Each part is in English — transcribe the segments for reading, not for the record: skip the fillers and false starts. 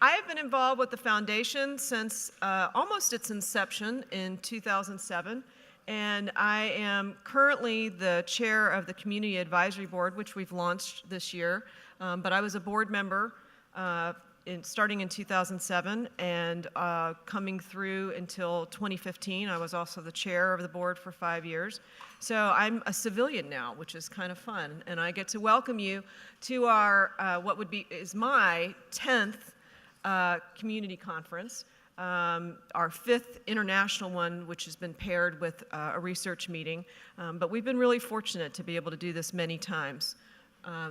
I have been involved with the foundation since almost its inception in 2007, and I am currently the chair of the Community Advisory Board, which we've launched this year, but I was a board member starting in 2007 and coming through until 2015. I was also the chair of the board for 5 years. So I'm a civilian now, which is kind of fun, and I get to welcome you to our, is my 10th community conference, our 5th international one, which has been paired with a research meeting, but we've been really fortunate to be able to do this many times.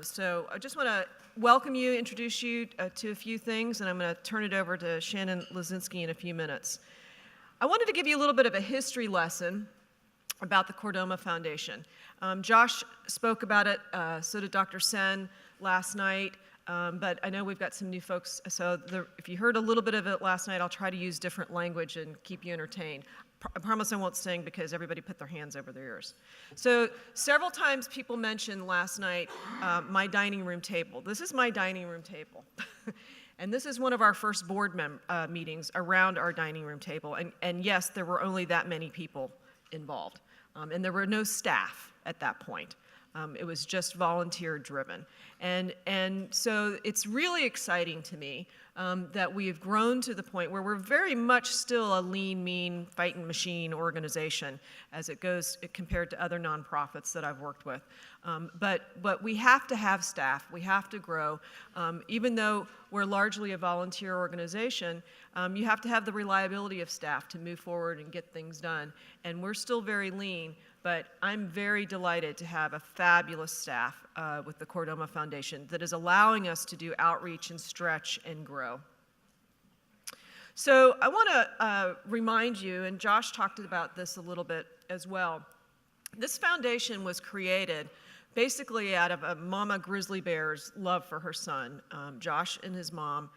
So I just want to welcome you, introduce you to a few things, and I'm going to turn it over to Shannon Lozinsky in a few minutes. I wanted to give you a little bit of a history lesson about the Chordoma Foundation. Josh spoke about it, so did Dr. Sen last night. But I know we've got some new folks, so if you heard a little bit of it last night, I'll try to use different language and keep you entertained. I promise I won't sing because everybody put their hands over their ears. So several times people mentioned last night my dining room table. This is my dining room table. And this is one of our first board meetings around our dining room table. And yes, there were only that many people involved. And there were no staff at that point. It was just volunteer driven. And so it's really exciting to me that we have grown to the point where we're very much still a lean, mean, fighting machine organization as it goes compared to other nonprofits that I've worked with. But we have to have staff. We have to grow. Even though we're largely a volunteer organization, you have to have the reliability of staff to move forward and get things done. And we're still very lean. But I'm very delighted to have a fabulous staff with the Chordoma Foundation that is allowing us to do outreach and stretch and grow. So I want to remind you, and Josh talked about this a little bit as well, this foundation was created basically out of a mama grizzly bear's love for her son. Josh and his mom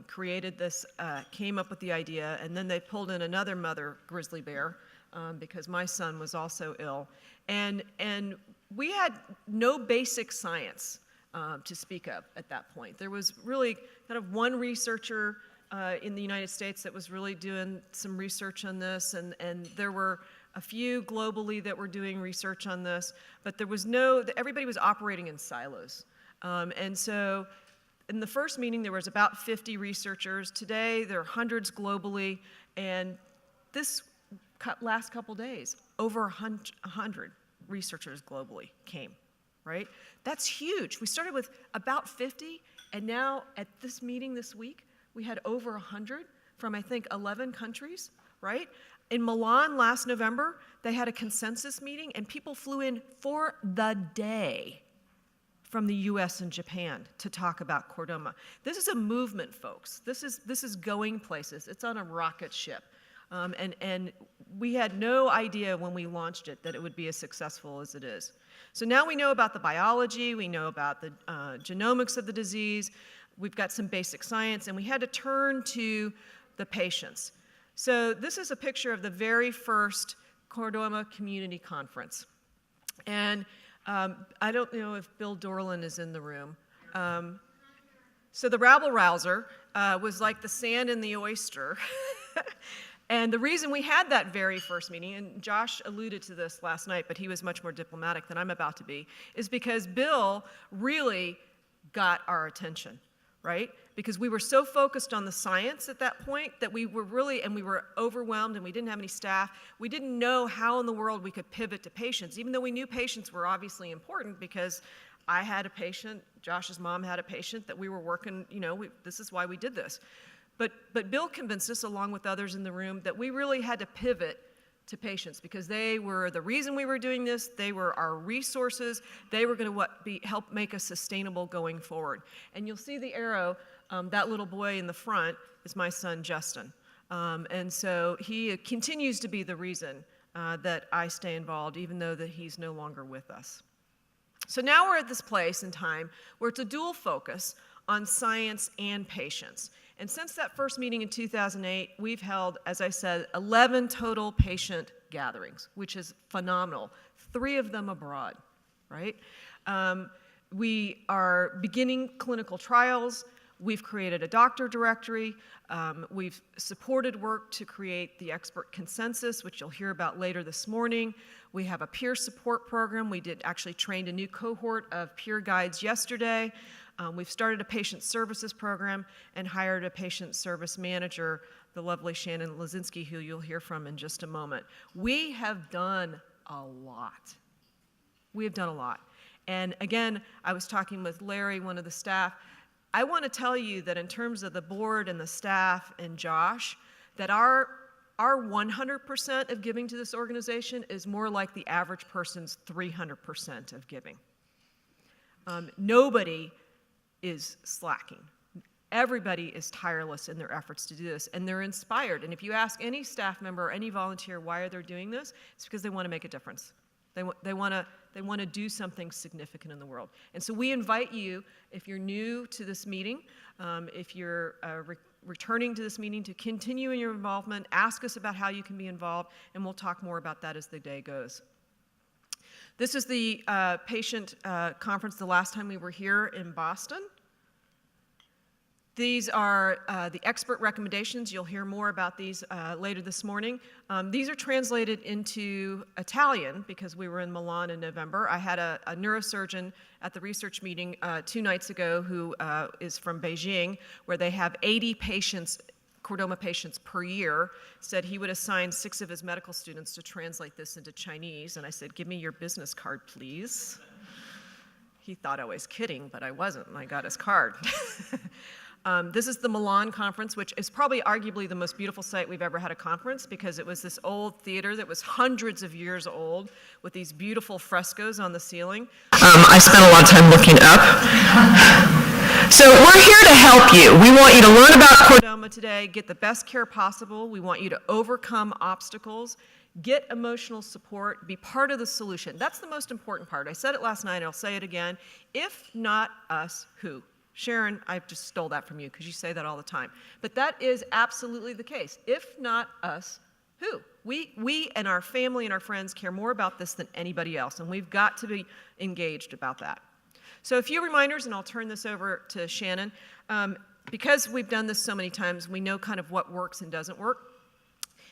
created this, came up with the idea, and then they pulled in another mother grizzly bear, because my son was also ill. And we had no basic science to speak of at that point. There was really kind of one researcher in the United States that was really doing some research on this, and there were a few globally that were doing research on this, but there was everybody was operating in silos. And so in the first meeting, there was about 50 researchers. Today, there are hundreds globally, and this last couple days, over 100 researchers globally came, right? That's huge. We started with about 50, and now at this meeting this week, we had over 100 from, I think, 11 countries, right? In Milan last November, they had a consensus meeting, and people flew in for the day from the US and Japan to talk about Chordoma. This is a movement, folks. This is going places. It's on a rocket ship. And we had no idea when we launched it that it would be as successful as it is. So now we know about the biology, we know about the genomics of the disease, we've got some basic science, and we had to turn to the patients. So this is a picture of the very first Chordoma Community Conference. And I don't know if Bill Dorland is in the room. So the rabble-rouser was like the sand in the oyster. And the reason we had that very first meeting, and Josh alluded to this last night, but he was much more diplomatic than I'm about to be, is because Bill really got our attention, right? Because we were so focused on the science at that point that we were overwhelmed and we didn't have any staff. We didn't know how in the world we could pivot to patients, even though we knew patients were obviously important because I had a patient, Josh's mom had a patient that we were working, this is why we did this. But Bill convinced us, along with others in the room, that we really had to pivot to patients because they were the reason we were doing this. They were our resources. They were going to help make us sustainable going forward. And you'll see the arrow. That little boy in the front is my son, Justin. And so he continues to be the reason that I stay involved, even though that he's no longer with us. So now we're at this place in time where it's a dual focus on science and patients. And since that first meeting in 2008, we've held, as I said, 11 total patient gatherings, which is phenomenal. 3 of them abroad, right? We are beginning clinical trials. We've created a doctor directory. We've supported work to create the expert consensus, which you'll hear about later this morning. We have a peer support program. We actually trained a new cohort of peer guides yesterday. We've started a patient services program and hired a patient service manager, the lovely Shannon Lozinsky, who you'll hear from in just a moment. We have done a lot. We have done a lot. And again, I was talking with Larry, one of the staff. I want to tell you that in terms of the board and the staff and Josh, that our 100% of giving to this organization is more like the average person's 300% of giving. Nobody is slacking. Everybody is tireless in their efforts to do this, and they're inspired. And if you ask any staff member or any volunteer why are they doing this, it's because they want to make a difference. They want to do something significant in the world. And so we invite you, if you're new to this meeting, if you're returning to this meeting, to continue in your involvement, ask us about how you can be involved, and we'll talk more about that as the day goes. This is the patient conference the last time we were here in Boston. These are the expert recommendations. You'll hear more about these later this morning. These are translated into Italian because we were in Milan in November. I had a neurosurgeon at the research meeting 2 nights ago who is from Beijing, where they have 80 patients, Chordoma patients per year, said he would assign 6 of his medical students to translate this into Chinese. And I said, give me your business card, please. He thought I was kidding, but I wasn't, and I got his card. This is the Milan conference, which is probably arguably the most beautiful site we've ever had a conference, because it was this old theater that was hundreds of years old with these beautiful frescoes on the ceiling. I spent a lot of time looking up. So we're here to help you. We want you to learn about Chordoma today, get the best care possible. We want you to overcome obstacles, get emotional support, be part of the solution. That's the most important part. I said it last night, I'll say it again. If not us, who? Sharon, I just stole that from you because you say that all the time. But that is absolutely the case. If not us, who? We and our family and our friends care more about this than anybody else, and we've got to be engaged about that. So a few reminders, and I'll turn this over to Shannon. Because we've done this so many times, we know kind of what works and doesn't work.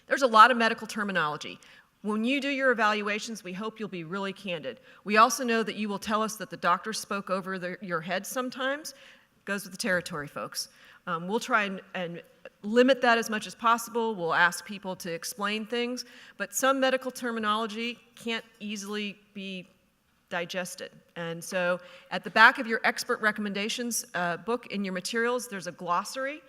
There's a lot of medical terminology. When you do your evaluations, we hope you'll be really candid. We also know that you will tell us that the doctor spoke over your head sometimes. Goes with the territory, folks. We'll try and limit that as much as possible. We'll ask people to explain things, but some medical terminology can't easily be digested. And so at the back of your expert recommendations book in your materials, there's a glossary.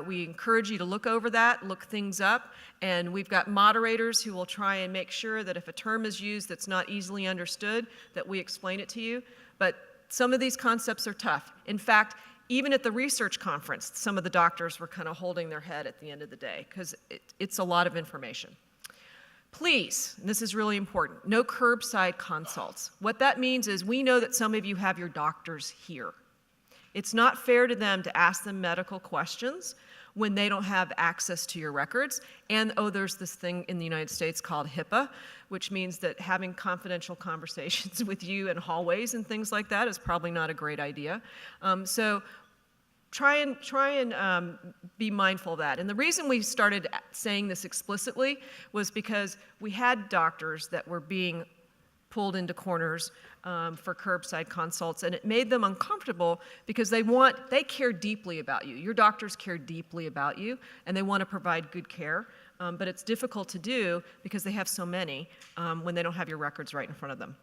We encourage you to look over that, look things up, and we've got moderators who will try and make sure that if a term is used that's not easily understood, that we explain it to you. But some of these concepts are tough. In fact, even at the research conference, some of the doctors were kind of holding their head at the end of the day because it's a lot of information. Please, and this is really important, no curbside consults. What that means is we know that some of you have your doctors here. It's not fair to them to ask them medical questions when they don't have access to your records. And there's this thing in the United States called HIPAA, which means that having confidential conversations with you in hallways and things like that is probably not a great idea. So try and be mindful of that. And the reason we started saying this explicitly was because we had doctors that were being pulled into corners for curbside consults, and it made them uncomfortable because they care deeply about you. Your doctors care deeply about you, and they want to provide good care, but it's difficult to do because they have so many when they don't have your records right in front of them.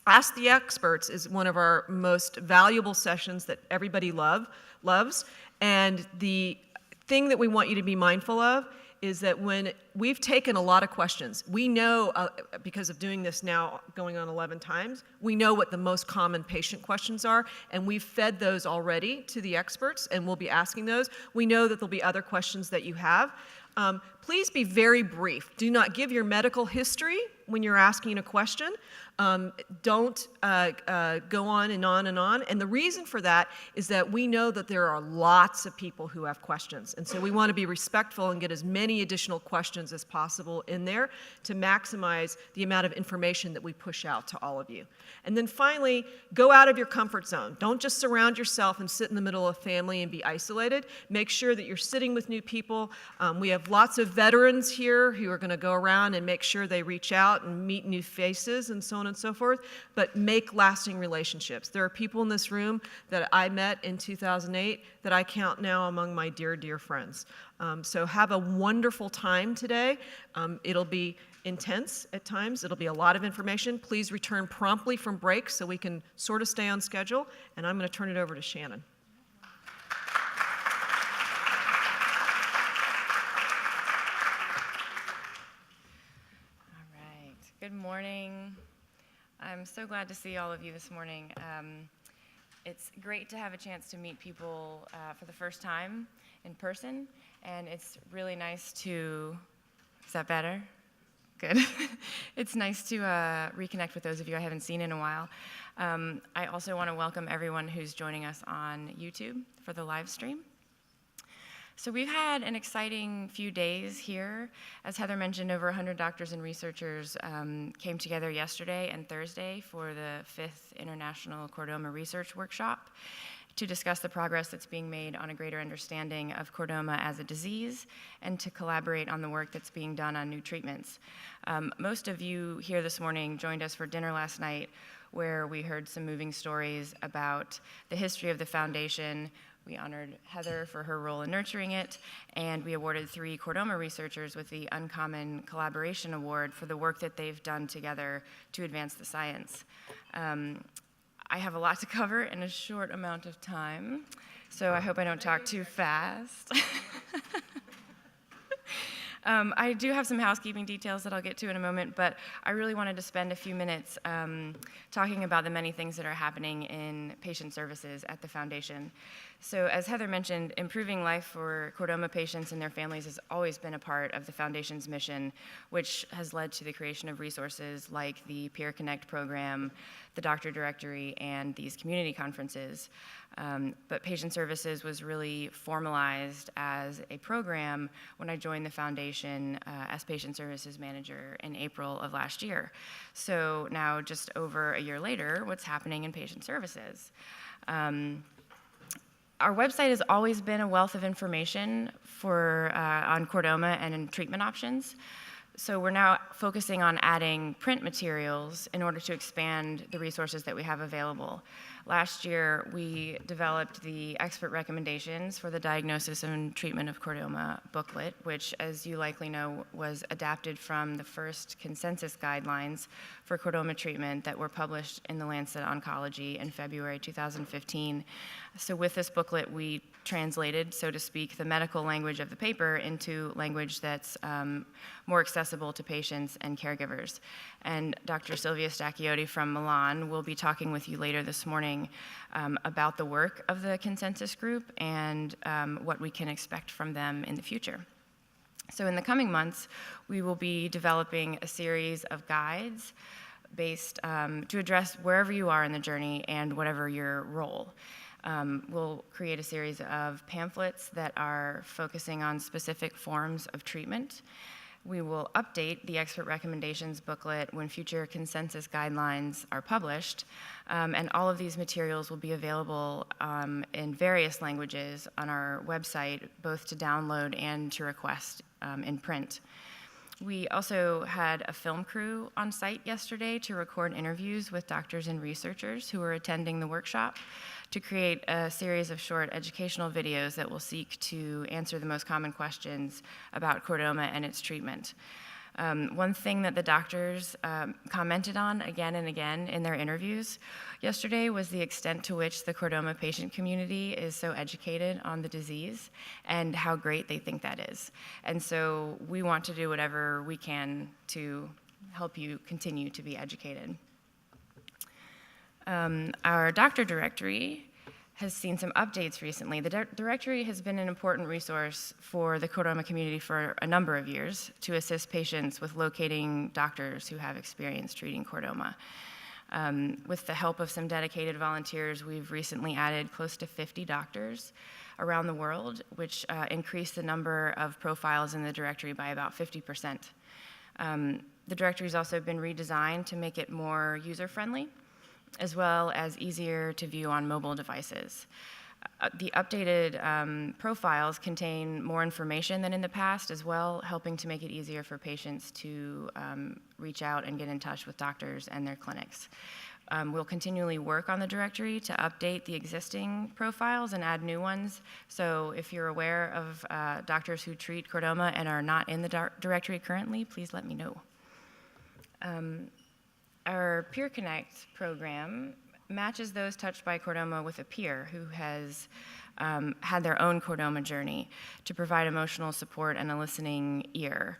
Ask the Experts is one of our most valuable sessions that everybody loves, and the thing that we want you to be mindful of is that when we've taken a lot of questions, we know, because of doing this now going on 11 times, we know what the most common patient questions are, and we've fed those already to the experts, and we'll be asking those. We know that there'll be other questions that you have. Please be very brief. Do not give your medical history when you're asking a question. Don't go on and on and on. And the reason for that is that we know that there are lots of people who have questions. And so we want to be respectful and get as many additional questions as possible in there to maximize the amount of information that we push out to all of you. And then finally, go out of your comfort zone. Don't just surround yourself and sit in the middle of family and be isolated. Make sure that you're sitting with new people. We have lots of veterans here who are going to go around and make sure they reach out and meet new faces and so on and so forth, but make lasting relationships. There are people in this room that I met in 2008 that I count now among my dear, dear friends. So have a wonderful time today. It'll be intense at times. It'll be a lot of information. Please return promptly from break so we can sort of stay on schedule. And I'm going to turn it over to Shannon. All right. Good morning. I'm so glad to see all of you this morning. It's great to have a chance to meet people for the first time in person, and it's really nice to, is that better? Good. It's nice to reconnect with those of you I haven't seen in a while. I also want to welcome everyone who's joining us on YouTube for the live stream. So we've had an exciting few days here. As Heather mentioned, over 100 doctors and researchers came together yesterday and Thursday for the 5th International Chordoma Research Workshop to discuss the progress that's being made on a greater understanding of chordoma as a disease and to collaborate on the work that's being done on new treatments. Most of you here this morning joined us for dinner last night, where we heard some moving stories about the history of the foundation. We honored Heather for her role in nurturing it, and we awarded 3 chordoma researchers with the Uncommon Collaboration Award for the work that they've done together to advance the science. I have a lot to cover in a short amount of time, so I hope I don't talk too fast. I do have some housekeeping details that I'll get to in a moment, but I really wanted to spend a few minutes talking about the many things that are happening in patient services at the foundation. So as Heather mentioned, improving life for chordoma patients and their families has always been a part of the foundation's mission, which has led to the creation of resources like the Peer Connect program, the Doctor Directory, and these community conferences. But patient services was really formalized as a program when I joined the foundation as patient services manager in April of last year. So now, just over a year later, what's happening in patient services? Our website has always been a wealth of information on chordoma and in treatment options. So we're now focusing on adding print materials in order to expand the resources that we have available. Last year, we developed the expert recommendations for the diagnosis and treatment of chordoma booklet, which, as you likely know, was adapted from the first consensus guidelines for chordoma treatment that were published in the Lancet Oncology in February 2015. So with this booklet, we translated, so to speak, the medical language of the paper into language that's more accessible to patients and caregivers. And Dr. Silvia Stacchiotti from Milan will be talking with you later this morning about the work of the consensus group and what we can expect from them in the future. So in the coming months, we will be developing a series of guides based to address wherever you are in the journey and whatever your role. We'll create a series of pamphlets that are focusing on specific forms of treatment. We will update the expert recommendations booklet when future consensus guidelines are published, and all of these materials will be available in various languages on our website, both to download and to request in print. We also had a film crew on site yesterday to record interviews with doctors and researchers who were attending the workshop to create a series of short educational videos that will seek to answer the most common questions about chordoma and its treatment. One thing that the doctors commented on again and again in their interviews yesterday was the extent to which the chordoma patient community is so educated on the disease and how great they think that is. And so we want to do whatever we can to help you continue to be educated. Our doctor directory has seen some updates recently. The directory has been an important resource for the Chordoma community for a number of years to assist patients with locating doctors who have experience treating chordoma. With the help of some dedicated volunteers, we've recently added close to 50 doctors around the world, which increased the number of profiles in the directory by about 50%. The directory has also been redesigned to make it more user-friendly, as well as easier to view on mobile devices. The updated profiles contain more information than in the past as well, helping to make it easier for patients to reach out and get in touch with doctors and their clinics. We'll continually work on the directory to update the existing profiles and add new ones. So if you're aware of doctors who treat chordoma and are not in the directory currently, please let me know. Our Peer Connect program matches those touched by chordoma with a peer who has had their own chordoma journey to provide emotional support and a listening ear.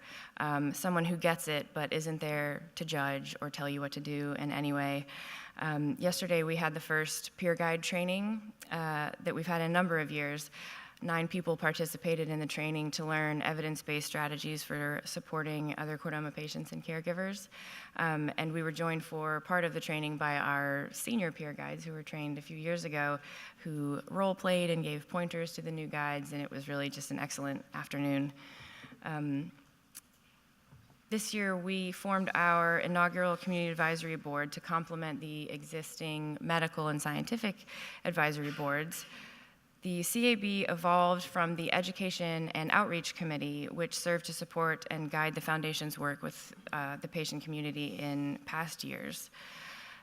Someone who gets it but isn't there to judge or tell you what to do in any way. Yesterday we had the first peer guide training that we've had in a number of years. 9 people participated in the training to learn evidence-based strategies for supporting other chordoma patients and caregivers. And we were joined for part of the training by our senior peer guides who were trained a few years ago, who role-played and gave pointers to the new guides, and it was really just an excellent afternoon. This year, we formed our inaugural Community Advisory Board to complement the existing medical and scientific advisory boards. The CAB evolved from the Education and Outreach Committee, which served to support and guide the Foundation's work with the patient community in past years.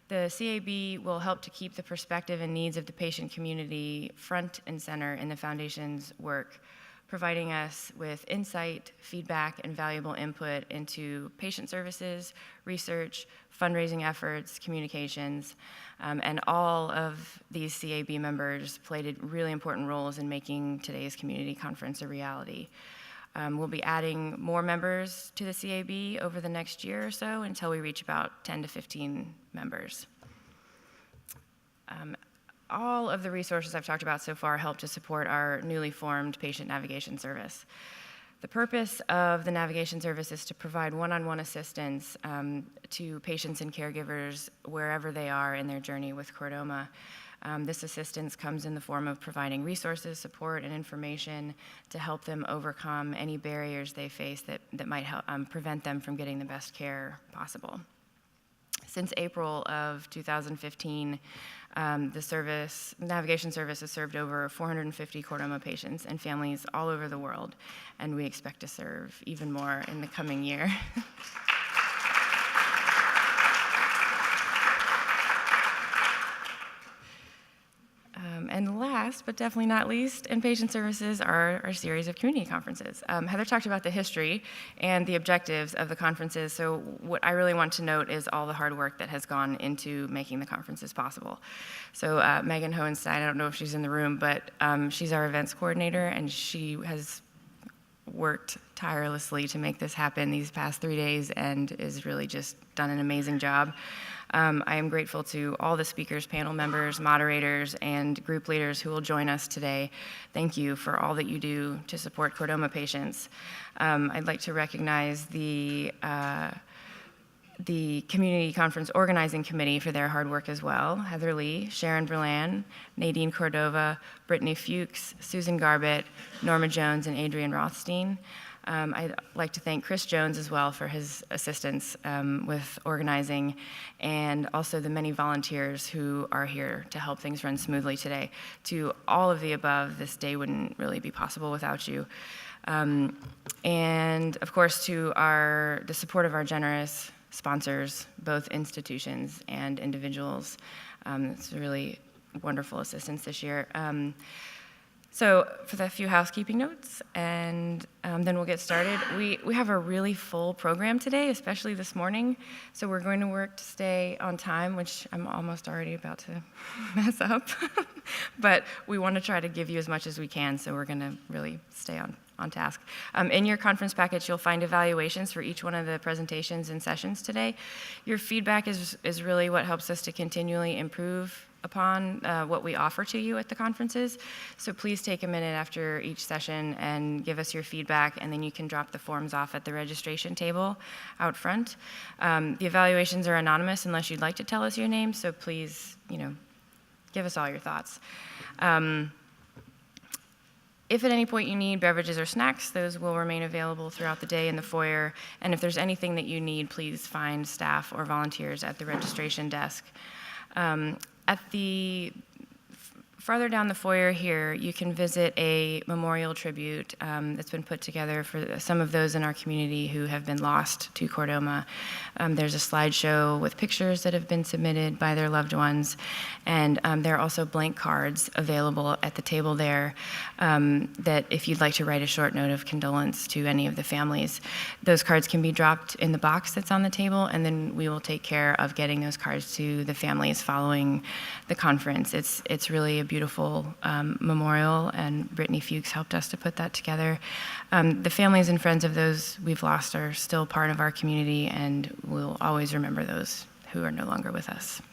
The CAB will help to keep the perspective and needs of the patient community front and center in the Foundation's work, providing us with insight, feedback, and valuable input into patient services, research, fundraising efforts, communications, and all of these CAB members played really important roles in making today's community conference a reality. We'll be adding more members to the CAB over the next year or so until we reach about 10 to 15 members. All of the resources I've talked about so far help to support our newly formed patient navigation service. The purpose of the navigation service is to provide one-on-one assistance to patients and caregivers wherever they are in their journey with chordoma. This assistance comes in the form of providing resources, support, and information to help them overcome any barriers they face that might help, prevent them from getting the best care possible. Since April of 2015, the navigation service has served over 450 chordoma patients and families all over the world, and we expect to serve even more in the coming year. And last, but definitely not least, in patient services are our series of community conferences. Heather talked about the history and the objectives of the conferences, so what I really want to note is all the hard work that has gone into making the conferences possible. So Megan Hohenstein, I don't know if she's in the room, but she's our events coordinator, and she has worked tirelessly to make this happen these past 3 days and is really just done an amazing job. I am grateful to all the speakers, panel members, moderators, and group leaders who will join us today. Thank you for all that you do to support chordoma patients. I'd like to recognize the Community Conference Organizing Committee for their hard work as well. Heather Lee, Sharon Berlan, Nadine Cordova, Brittany Fuchs, Susan Garbett, Norma Jones, and Adrian Rothstein. I'd like to thank Chris Jones as well for his assistance with organizing, and also the many volunteers who are here to help things run smoothly today. To all of the above, this day wouldn't really be possible without you. And of course, to the support of our generous sponsors, both institutions and individuals. It's really wonderful assistance this year. So for the few housekeeping notes, and then we'll get started. We have a really full program today, especially this morning. So we're going to work to stay on time, which I'm almost already about to mess up. But we want to try to give you as much as we can, so we're going to really stay on task. In your conference package, you'll find evaluations for each one of the presentations and sessions today. Your feedback is really what helps us to continually improve upon what we offer to you at the conferences. So please take a minute after each session and give us your feedback, and then you can drop the forms off at the registration table out front. The evaluations are anonymous unless you'd like to tell us your name, so please, give us all your thoughts. If at any point you need beverages or snacks, those will remain available throughout the day in the foyer. And if there's anything that you need, please find staff or volunteers at the registration desk. Farther down the foyer here, you can visit a memorial tribute that's been put together for some of those in our community who have been lost to Chordoma. There's a slideshow with pictures that have been submitted by their loved ones, and there are also blank cards available at the table there that if you'd like to write a short note of condolence to any of the families, those cards can be dropped in the box that's on the table, and then we will take care of getting those cards to the families following the conference. It's really a beautiful memorial, and Brittany Fuchs helped us to put that together. The families and friends of those we've lost are still part of our community, and we'll always remember those who are no longer with us.